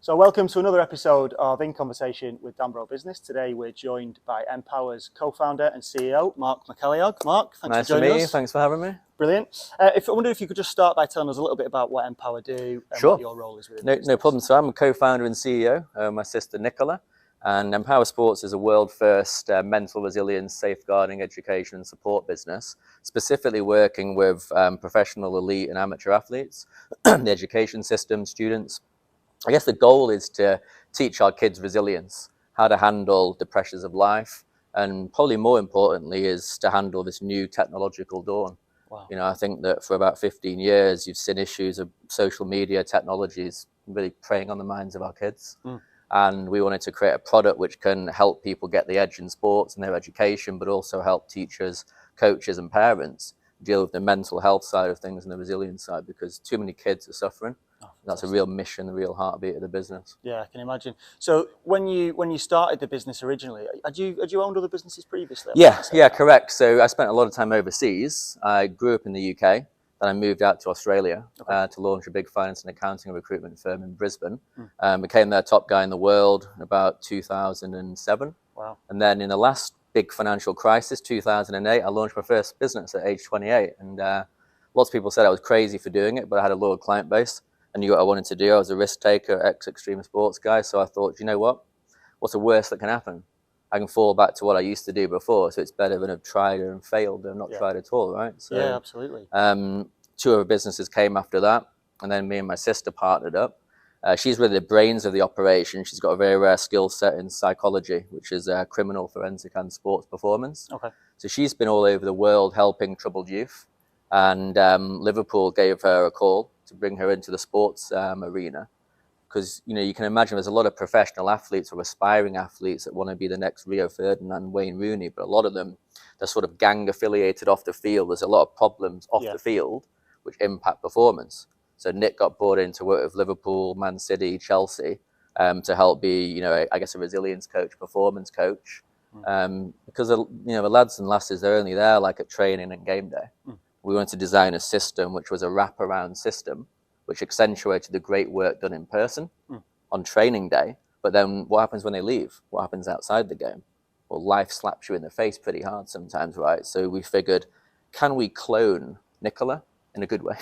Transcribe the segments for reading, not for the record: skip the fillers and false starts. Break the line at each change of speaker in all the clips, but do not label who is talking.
So welcome to another episode of In Conversation with Danbro Business. Today we're joined by Empower's co-founder and CEO, Mark McCalliog. Mark, thanks for joining us.
Nice to meet you. Thanks for having me.
Brilliant. I wonder if you could just start by telling us a little bit about what Empower do and what your role is within the business.
No problem. So I'm a co-founder and CEO, my sister Nicola, and Empower Sports is a world-first mental resilience, safeguarding, education and support business, specifically working with professional, elite and amateur athletes, the education system, students. I guess the goal is to teach our kids resilience, how to handle the pressures of life, and probably more importantly is to handle this new technological dawn. Wow. You know, I think that for about 15 years, you've seen issues of social media technologies really preying on the minds of our kids. And we wanted to create a product which can help people get the edge in sports and their education, but also help teachers, coaches and parents deal with the mental health side of things and the resilience side, because too many kids are suffering. That's a real mission, the real heartbeat of the business.
Yeah, I can imagine. So when you started the business originally, had you owned other businesses previously?
Yeah, correct. So I spent a lot of time overseas. I grew up in the UK, then I moved out to Australia to launch a big finance and accounting and recruitment firm in Brisbane. Became their top guy in the world in about 2007.
Wow.
And then in the last big financial crisis, 2008, I launched my first business at age 28. And lots of people said I was crazy for doing it, but I had a loyal client base. I knew what I wanted to do. I was a risk taker, ex-extreme sports guy. So I thought, you know what? What's the worst that can happen? I can fall back to what I used to do before. So it's better than have tried and failed than not tried at all, right? So,
yeah, absolutely.
Two other businesses came after that. And then me and my sister partnered up. She's really the brains of the operation. She's got a very rare skill set in psychology, which is criminal forensic and sports performance. So she's been all over the world helping troubled youth. And Liverpool gave her a call to bring her into the sports arena, because you can imagine there's a lot of professional athletes or aspiring athletes that want to be the next Rio Ferdinand, Wayne Rooney, but a lot of them, they're sort of gang affiliated off the field. There's a lot of problems off the field which impact performance. So Nick got brought in to work with Liverpool, Man City, Chelsea to help be, I guess a resilience coach, performance coach, because the lads and lasses, they're only there like at training and game day. We wanted to design a system which was a wraparound system, which accentuated the great work done in person on training day. But then what happens when they leave? What happens outside the game? Well, life slaps you in the face pretty hard sometimes, right? So we figured, can we clone Nicola in a good way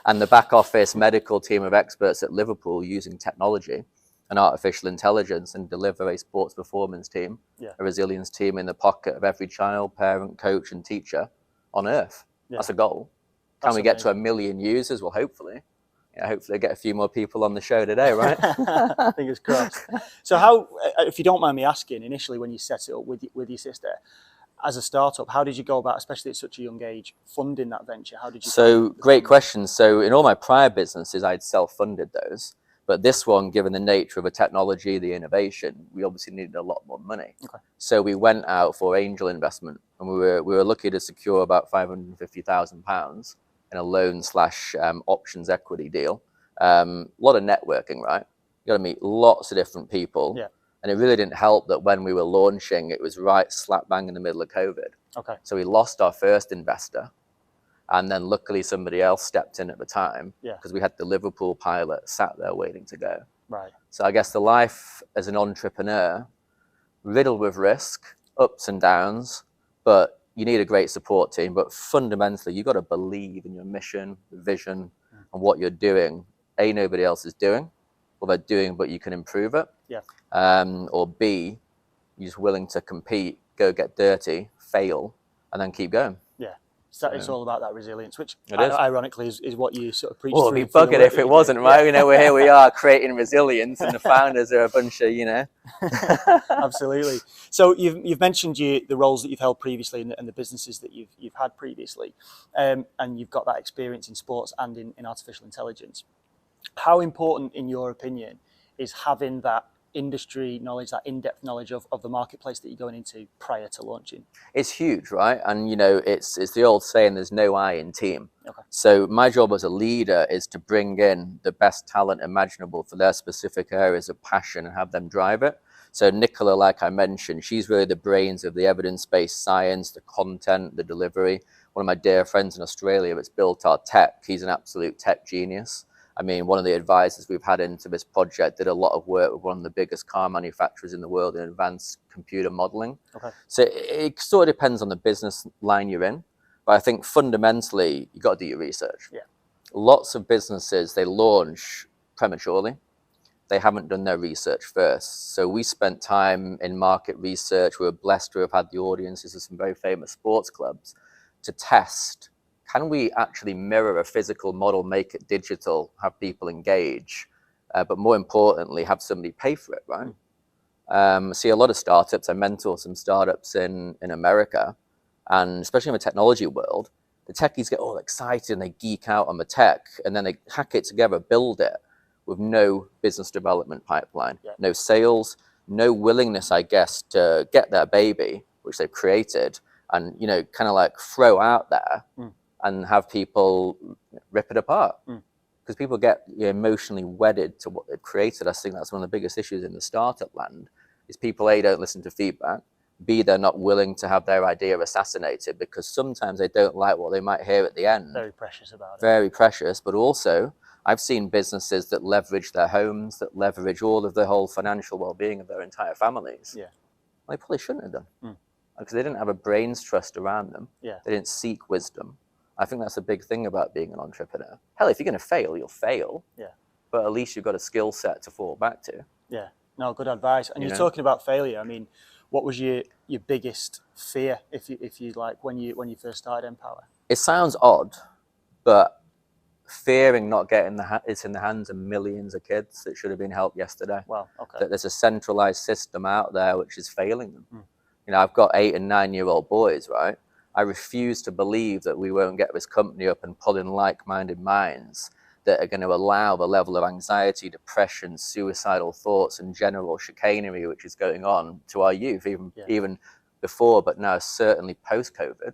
and the back office medical team of experts at Liverpool using technology and artificial intelligence and deliver a sports performance team, a resilience team in the pocket of every child, parent, coach and teacher on earth? That's a goal. Can we get to 1 million users? Well, hopefully. Hopefully get a few more people on the show today, right?
Fingers crossed. So how, if you don't mind me asking, initially when you set it up with your sister, as a startup, how did you go about, especially at such a young age, funding that venture? How did you?
So great question. So in all my prior businesses, I'd self-funded those. But this one, given the nature of the technology, the innovation, we obviously needed a lot more money. So we went out for angel investment, and we were lucky to secure about £550,000 in a loan / options equity deal. A lot of networking, right? You got to meet lots of different people. And it really didn't help that when we were launching, it was right slap bang in the middle of COVID. So we lost our first investor. And then luckily somebody else stepped in at the time because we had the Liverpool pilot sat there waiting to go. So I guess the life as an entrepreneur, riddled with risk, ups and downs, but you need a great support team. But fundamentally, you've got to believe in your mission, vision, and what you're doing. A, nobody else is doing, or they're doing, but you can improve it. Or B, you're just willing to compete, go get dirty, fail, and then keep going.
So it's all about that resilience, which ironically is what you sort of preach.
Well, it'd be buggered if it wasn't, right? Here we are creating resilience, and the founders are a bunch of,
Absolutely. So you've mentioned the roles that you've held previously and the businesses that you've had previously, and you've got that experience in sports and in artificial intelligence. How important, in your opinion, is having that industry knowledge, that in-depth knowledge of the marketplace that you're going into prior to launching?
It's huge, right? And it's the old saying, there's no I in team. So my job as a leader is to bring in the best talent imaginable for their specific areas of passion and have them drive it. So Nicola, like I mentioned, she's really the brains of the evidence-based science, the content, the delivery. One of my dear friends in Australia that's built our tech, he's an absolute tech genius. I mean, one of the advisors we've had into this project did a lot of work with one of the biggest car manufacturers in the world in advanced computer modeling.
Okay.
So it sort of depends on the business line you're in. But I think fundamentally, you got to do your research.
Yeah.
Lots of businesses, they launch prematurely. They haven't done their research first. So we spent time in market research. We were blessed to have had the audiences of some very famous sports clubs to test, can we actually mirror a physical model, make it digital, have people engage, but more importantly, have somebody pay for it, right? See a lot of startups. I mentor some startups in America, and especially in the technology world, the techies get all excited and they geek out on the tech, and then they hack it together, build it with no business development pipeline, no sales, no willingness, I guess, to get their baby, which they've created, and, you know, kind of like throw out there and have people rip it apart. Because people get emotionally wedded to what they've created. I think that's one of the biggest issues in the startup land, is people, A, don't listen to feedback, B, they're not willing to have their idea assassinated because sometimes they don't like what they might hear at the end.
Very precious about it.
Very precious, but also I've seen businesses that leverage their homes, that leverage all of the whole financial well-being of their entire families.
Yeah.
They probably shouldn't have done. Because they didn't have a brain's trust around them.
Yeah.
They didn't seek wisdom. I think that's a big thing about being an entrepreneur. Hell, if you're going to fail, you'll fail.
Yeah.
But at least you've got a skill set to fall back to.
Yeah. No, good advice. And you're talking about failure. I mean, what was your biggest fear, if you like, when you first started Empower?
It sounds odd, but fearing not getting it's in the hands of millions of kids that should have been helped yesterday.
Wow. Okay.
That there's a centralized system out there which is failing them. You know, I've got 8 and 9-year-old boys, right? I refuse to believe that we won't get this company up and pull in like-minded minds that are going to allow the level of anxiety, depression, suicidal thoughts, and general chicanery which is going on to our youth, even before, but now certainly post-COVID.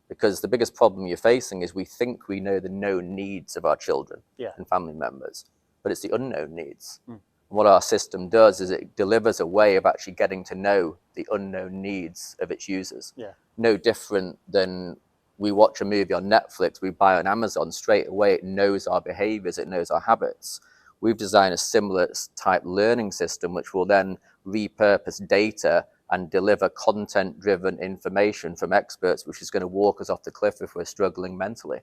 Because the biggest problem you're facing is we think we know the known needs of our children and family members, but it's the unknown needs. What our system does is it delivers a way of actually getting to know the unknown needs of its users. No different than we watch a movie on Netflix, we buy on Amazon, straight away it knows our behaviors, it knows our habits. We've designed a similar type learning system which will then repurpose data and deliver content-driven information from experts, which is going to walk us off the cliff if we're struggling mentally.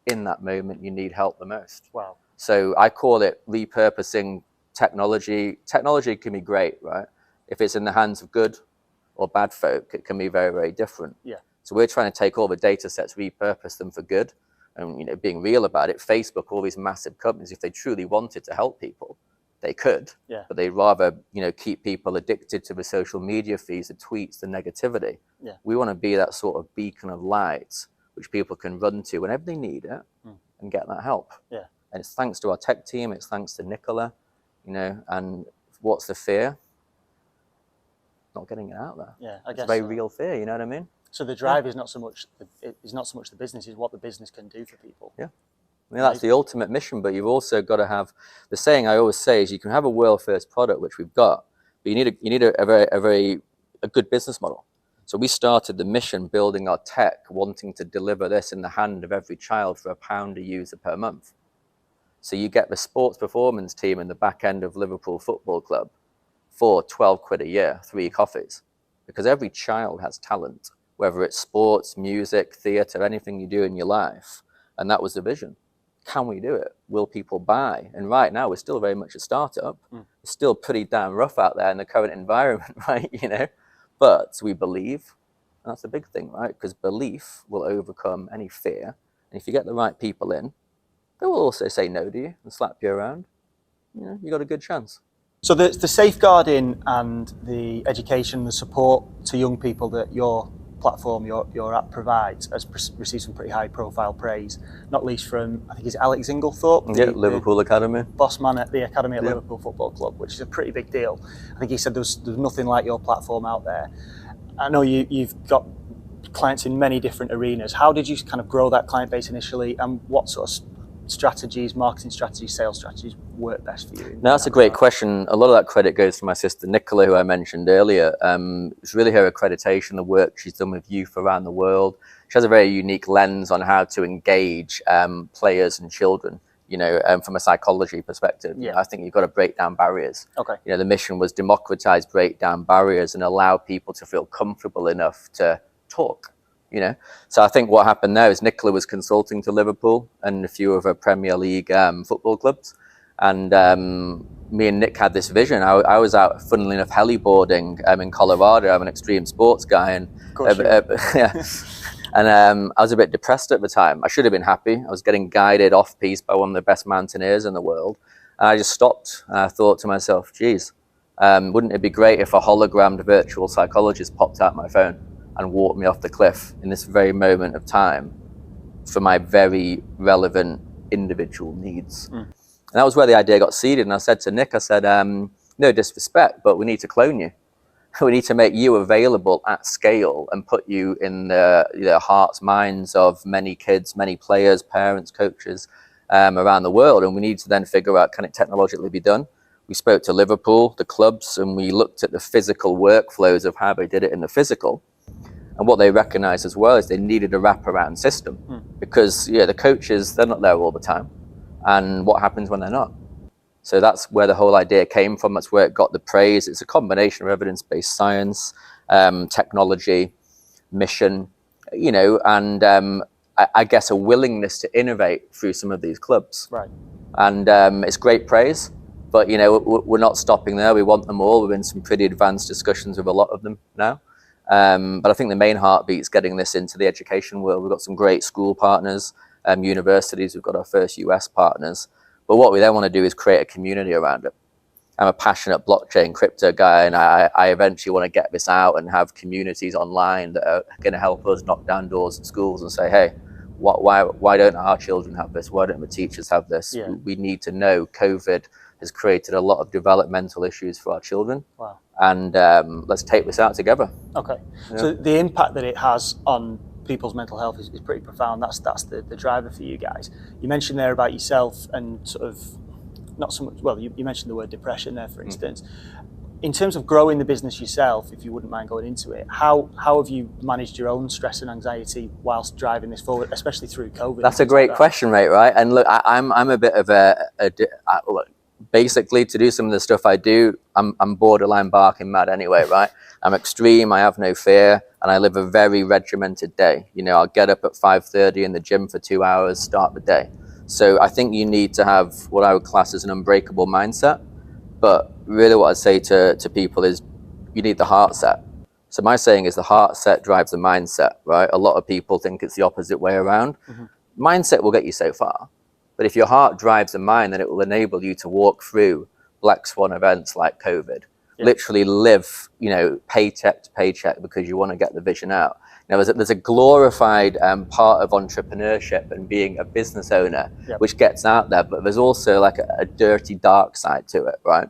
In that moment, you need help the most.
Wow.
So I call it repurposing technology. Technology can be great, right? If it's in the hands of good or bad folk, it can be very, very different. So we're trying to take all the data sets, repurpose them for good, and, you know, being real about it. Facebook, all these massive companies, if they truly wanted to help people, they could, but they'd rather, you know, keep people addicted to the social media feeds, the tweets, the negativity. We want to be that sort of beacon of light which people can run to whenever they need it and get that help. And it's thanks to our tech team, it's thanks to Nicola, you know, and what's the fear? Not getting it out there.
I guess
it's a very real fear, you know what I mean?
So the drive is not so much the business, is what the business can do for people.
I mean, that's the ultimate mission, but you've also got to have, the saying I always say is you can have a world-first product, which we've got, but you need a good business model. So we started the mission building our tech, wanting to deliver this in the hand of every child for £1 a user per month. So you get the sports performance team in the back end of Liverpool Football Club for 12 quid a year, 3 coffees, because every child has talent, whether it's sports, music, theatre, anything you do in your life. And that was the vision. Can we do it? Will people buy? And right now, we're still very much a startup. It's still pretty damn rough out there in the current environment, right? You know, but we believe. And that's the big thing, right? Because belief will overcome any fear. And if you get the right people in, they will also say no to you and slap you around. You know, you got a good chance.
So the safeguarding and the education, the support to young people that your platform, your app provides, has received some pretty high profile praise, not least from, I think it's Alex Inglethorpe,
Liverpool Academy,
boss man at the academy at Liverpool Football Club, which is a pretty big deal. I think he said there's nothing like your platform out there. I know you've got clients in many different arenas. How did you kind of grow that client base initially, and what sort of strategies, marketing strategies, sales strategies work best for you?
No, that's a great question. A lot of that credit goes to my sister Nicola, who I mentioned earlier. It's really her accreditation, the work she's done with youth around the world. She has a very unique lens on how to engage players and children from a psychology perspective.
Yeah.
I think you've got to break down barriers.
Okay.
The mission was democratize, break down barriers, and allow people to feel comfortable enough to talk. So I think what happened there is Nicola was consulting to Liverpool and a few of her Premier League football clubs, and me and Nick had this vision. I was out, funnily enough, heliboarding in Colorado. I'm an extreme sports guy, and yeah. And I was a bit depressed at the time. I should have been happy. I was getting guided off-piste by one of the best mountaineers in the world. And I just stopped and I thought to myself, geez, wouldn't it be great if a hologrammed virtual psychologist popped out my phone and walked me off the cliff in this very moment of time for my very relevant individual needs? And that was where the idea got seeded. And I said to Nick, I said, no disrespect, but we need to clone you. We need to make you available at scale and put you in the hearts, minds of many kids, many players, parents, coaches around the world. And we need to then figure out, can it technologically be done? We spoke to Liverpool, the clubs, and we looked at the physical workflows of how they did it in the physical. And what they recognized as well is they needed a wraparound system because the coaches, they're not there all the time. And what happens when they're not? So that's where the whole idea came from. That's where it got the praise. It's a combination of evidence-based science, technology, mission, and I guess a willingness to innovate through some of these clubs.
Right.
And it's great praise, but we're not stopping there. We want them all. We're in some pretty advanced discussions with a lot of them now. But I think the main heartbeat is getting this into the education world. We've got some great school partners, universities. We've got our first US partners. But what we then want to do is create a community around it. I'm a passionate blockchain crypto guy, and I eventually want to get this out and have communities online that are going to help us knock down doors at schools and say, hey, why don't our children have this? Why don't the teachers have this?
Yeah.
We need to know COVID has created a lot of developmental issues for our children.
Wow.
And let's take this out together.
Okay. Yeah. So the impact that it has on people's mental health is pretty profound. That's the driver for you guys. You mentioned there about yourself and sort of not so much, well, you mentioned the word depression there, for instance. In terms of growing the business yourself, if you wouldn't mind going into it, how have you managed your own stress and anxiety whilst driving this forward, especially through COVID?
That's a great question, mate, right? And look, I'm a bit of look, basically to do some of the stuff I do, I'm borderline barking mad anyway, right? I'm extreme, I have no fear, and I live a very regimented day. I'll get up at 5:30 in the gym for 2 hours, start the day. So I think you need to have what I would class as an unbreakable mindset. But really what I'd say to people is you need the heart set. So my saying is the heart set drives the mindset, right? A lot of people think it's the opposite way around. Mindset will get you so far. But if your heart drives the mind, then it will enable you to walk through black swan events like COVID. Literally live, paycheck to paycheck because you want to get the vision out. Now, there's a glorified part of entrepreneurship and being a business owner, which gets out there, but there's also like a dirty, dark side to it, right?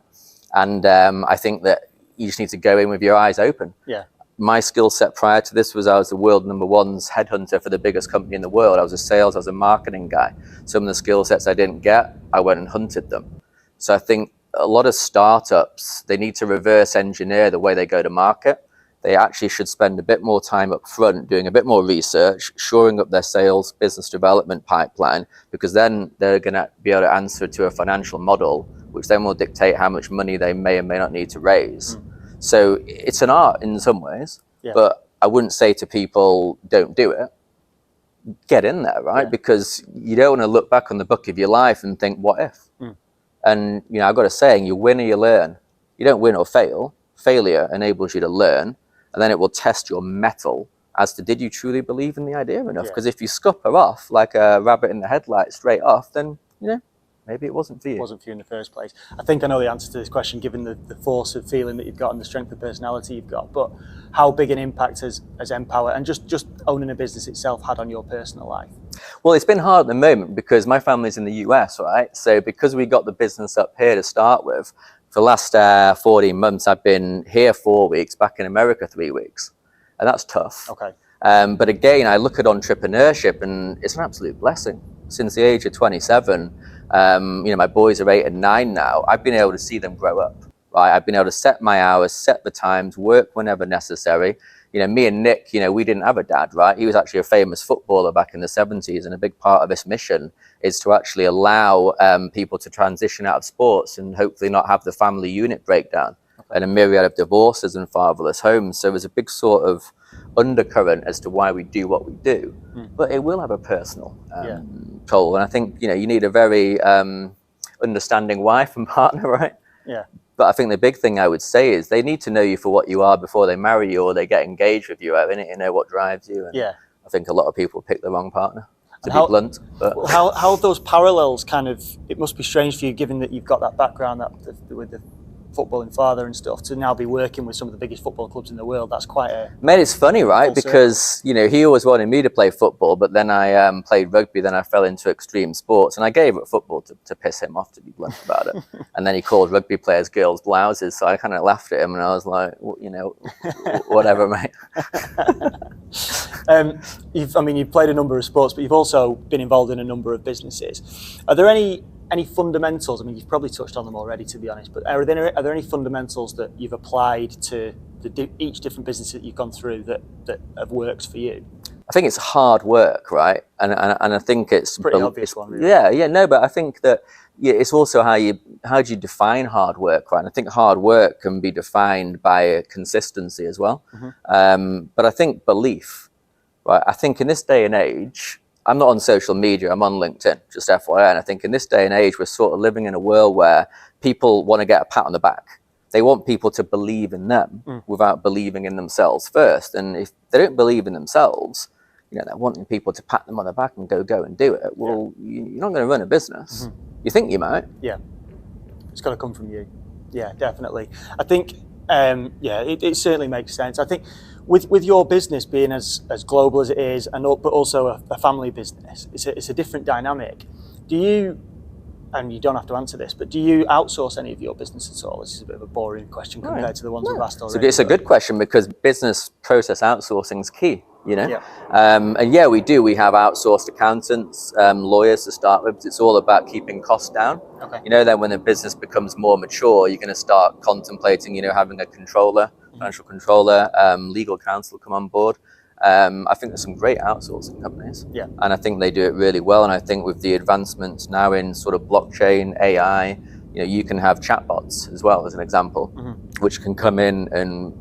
And I think that you just need to go in with your eyes open. Yeah. My skill set prior to this was I was the world #1's headhunter for the biggest company in the world. I was a sales, I was a marketing guy. Some of the skill sets I didn't get, I went and hunted them. So I think a lot of startups, they need to reverse engineer the way they go to market. They actually should spend a bit more time up front doing a bit more research, shoring up their sales, business development pipeline, because then they're going to be able to answer to a financial model, which then will dictate how much money they may or may not need to raise. So it's an art in some ways, but I wouldn't say to people, don't do it. Get in there, right? Because you don't want to look back on the book of your life and think, what if? And, I've got a saying, you win or you learn. You don't win or fail. Failure enables you to learn, and then it will test your mettle as to did you truly believe in the idea enough? Because if you scupper off like a rabbit in the headlights straight off, then, maybe it wasn't for you.
It wasn't for you in the first place. I think I know the answer to this question, given the force of feeling that you've got and the strength of personality you've got. But how big an impact has Empower and just owning a business itself had on your personal life?
Well, it's been hard at the moment because my family's in the US, right? So because we got the business up here to start with, for the last 14 months, I've been here 4 weeks, back in America 3 weeks. And that's tough.
Okay.
But again, I look at entrepreneurship and it's an absolute blessing. Since the age of 27, my boys are 8 and 9 now. I've been able to see them grow up, right? I've been able to set my hours, set the times, work whenever necessary, me and Nick, we didn't have a dad, right? He was actually a famous footballer back in the 70s. And a big part of this mission is to actually allow people to transition out of sports and hopefully not have the family unit breakdown and a myriad of divorces and fatherless homes. So there's a big sort of undercurrent as to why we do what we do, but it will have a personal toll. And I think, you need a very understanding wife and partner, right?
Yeah.
But I think the big thing I would say is they need to know you for what you are before they marry you or they get engaged with you. I think know what drives you. And I think a lot of people pick the wrong partner, to be blunt. But
how have those parallels it must be strange for you, given that you've got that background with the footballing father and stuff, to now be working with some of the biggest football clubs in the world. That's quite a...
Mate, it's funny, right? Because, he always wanted me to play football, but then I played rugby, then I fell into extreme sports, and I gave up football to piss him off, to be blunt about it. And then he called rugby players girls' blouses, so I kind of laughed at him, and I was like, whatever, mate.
You've played a number of sports, but you've also been involved in a number of businesses. Are there any fundamentals? You've probably touched on them already, to be honest, but are there any fundamentals that you've applied to each different business that you've gone through that have worked for you?
I think it's hard work, right? And I think it's
pretty obvious one, really.
No, but I think that it's also how do you define hard work, right? And I think hard work can be defined by consistency as well. But I think belief, right? I think in this day and age, I'm not on social media, I'm on LinkedIn, just FYI. And I think in this day and age, we're sort of living in a world where people want to get a pat on the back. They want people to believe in them without believing in themselves first. And if they don't believe in themselves, they're wanting people to pat them on the back and go and do it. Well, you're not going to run a business. You think you might.
Yeah. It's got to come from you. Yeah, definitely. I think, it certainly makes sense. I think with your business being as global as it is, but also a family business, it's a different dynamic. Do you, and you don't have to answer this, but do you outsource any of your business at all? This is a bit of a boring question compared to the ones we've asked already.
It's a good question, because business process outsourcing is key. We do. We have outsourced accountants, lawyers to start with. It's all about keeping costs down. Then when the business becomes more mature, you're going to start contemplating, having a controller, financial controller, legal counsel come on board. I think there's some great outsourcing companies, and I think they do it really well. And I think with the advancements now in sort of blockchain, AI, you can have chatbots as well, as an example, which can come in and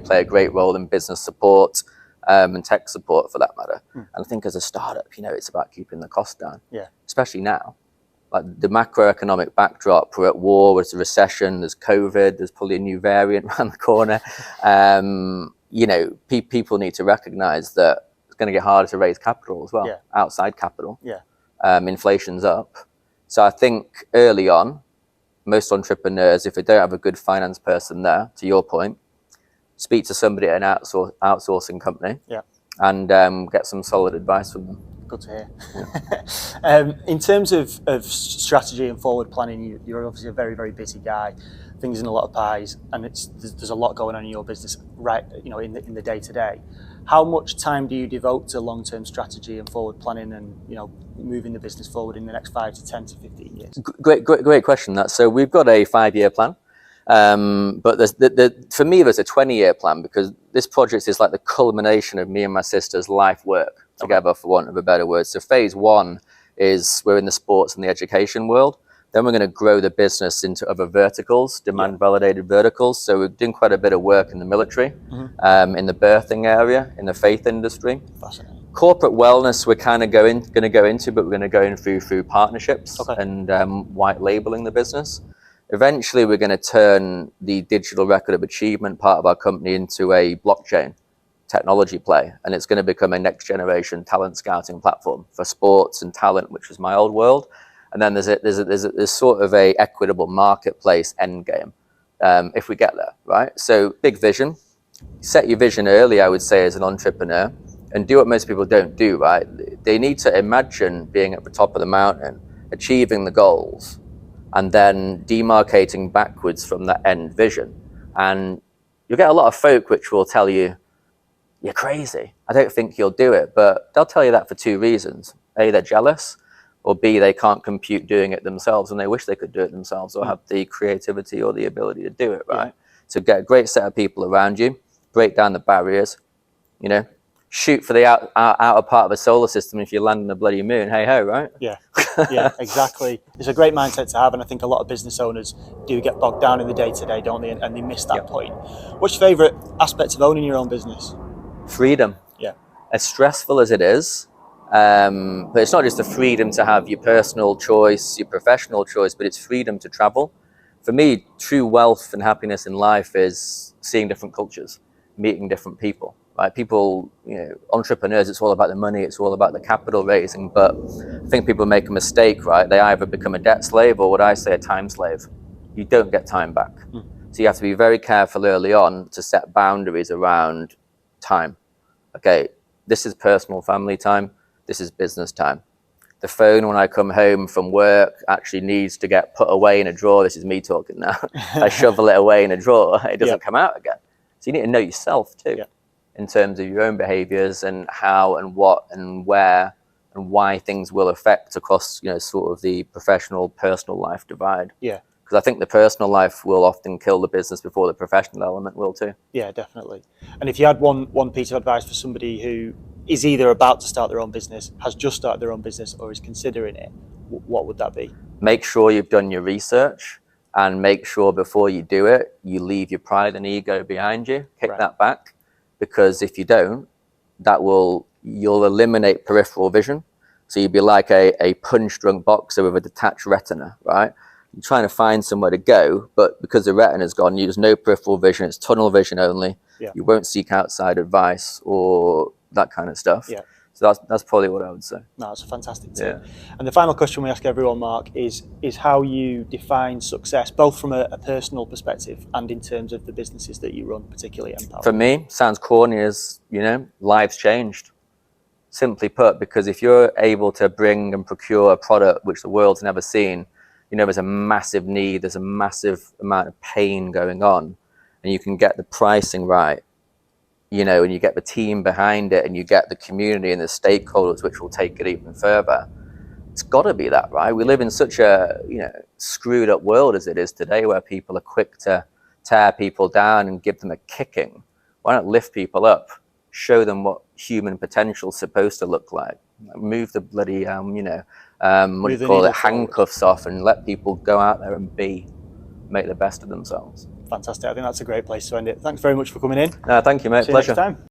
play a great role in business support. And tech support, for that matter. And I think as a startup, it's about keeping the cost down. Especially now, like the macroeconomic backdrop. We're at war, there's a recession, there's COVID, there's probably a new variant around the corner. People need to recognize that it's going to get harder to raise capital as well, outside capital. Inflation's up. So I think early on, most entrepreneurs, if they don't have a good finance person there, to your point, speak to somebody at an outsourcing company and get some solid advice from them.
Good to hear. In terms of strategy and forward planning, you're obviously a very, very busy guy, fingers in a lot of pies, and there's a lot going on in your business, right? In the day to day. How much time do you devote to long-term strategy and forward planning, and moving the business forward in the next 5 to 10 to 15 years?
Great question. That so we've got a 5-year plan. But for me, there's a 20-year plan, because this project is like the culmination of me and my sister's life work together, for want of a better word. So phase 1 is we're in the sports and the education world. Then we're going to grow the business into other verticals, demand-validated verticals. So we're doing quite a bit of work in the military, in the birthing area, in the faith industry.
Fascinating.
Corporate wellness, we're kind of going to go into, but we're going to go in through partnerships and white labeling the business. Eventually, we're going to turn the digital record of achievement part of our company into a blockchain technology play, and it's going to become a next generation talent scouting platform for sports and talent, which was my old world. And then there's sort of a equitable marketplace end game, if we get there, right? So big vision, set your vision early, I would say, as an entrepreneur, and do what most people don't do, right? They need to imagine being at the top of the mountain, achieving the goals, and then demarcating backwards from that end vision. And you'll get a lot of folk which will tell you, you're crazy, I don't think you'll do it. But they'll tell you that for 2 reasons. A, they're jealous, or B, they can't compute doing it themselves and they wish they could do it themselves, or have the creativity or the ability to do it, right? So get a great set of people around you, break down the barriers, you know, shoot for the outer part of the solar system. If you land on the bloody moon, hey ho, right?
Yeah, yeah, exactly. It's a great mindset to have, and I think a lot of business owners do get bogged down in the day-to-day, don't they? And they miss that point. What's your favourite aspect of owning your own business?
Freedom.
Yeah.
As stressful as it is, but it's not just the freedom to have your personal choice, your professional choice, but it's freedom to travel. For me, true wealth and happiness in life is seeing different cultures, meeting different people. Right? People, you know, entrepreneurs, it's all about the money, it's all about the capital raising, but I think people make a mistake, right? They either become a debt slave or what I say, a time slave. You don't get time back. So you have to be very careful early on to set boundaries around time. Okay, this is personal family time, this is business time. The phone when I come home from work actually needs to get put away in a drawer. This is me talking now. I shovel it away in a drawer, it doesn't come out again. So you need to know yourself too. In terms of your own behaviors and how and what and where and why things will affect across, you know, sort of the professional personal life divide.
Yeah.
Because I think the personal life will often kill the business before the professional element will too.
Yeah, definitely. And if you had one piece of advice for somebody who is either about to start their own business, has just started their own business, or is considering it, what would that be?
Make sure you've done your research, and make sure before you do it, you leave your pride and ego behind you, kick that back. Because if you don't, you'll eliminate peripheral vision. So you'd be like a punch-drunk boxer with a detached retina, right? You're trying to find somewhere to go, but because the retina's gone, there's no peripheral vision, it's tunnel vision only. You won't seek outside advice or that kind of stuff. So that's probably what I would say.
No, that's a fantastic tip. And the final question we ask everyone, Mark, is how you define success, both from a personal perspective and in terms of the businesses that you run, particularly MPWR.
For me, sounds corny as, you know, lives changed. Simply put, because if you're able to bring and procure a product which the world's never seen, you know, there's a massive need, there's a massive amount of pain going on, and you can get the pricing right, you know, and you get the team behind it, and you get the community and the stakeholders which will take it even further. It's got to be that, right? We live in such a, you know, screwed up world as it is today, where people are quick to tear people down and give them a kicking. Why not lift people up, show them what human potential is supposed to look like? Move the bloody, you know, what do you call it, handcuffs off, and let people go out there and make the best of themselves.
Fantastic. I think that's a great place to end it. Thanks very much for coming in.
No, thank you, mate. Pleasure.
See you next time.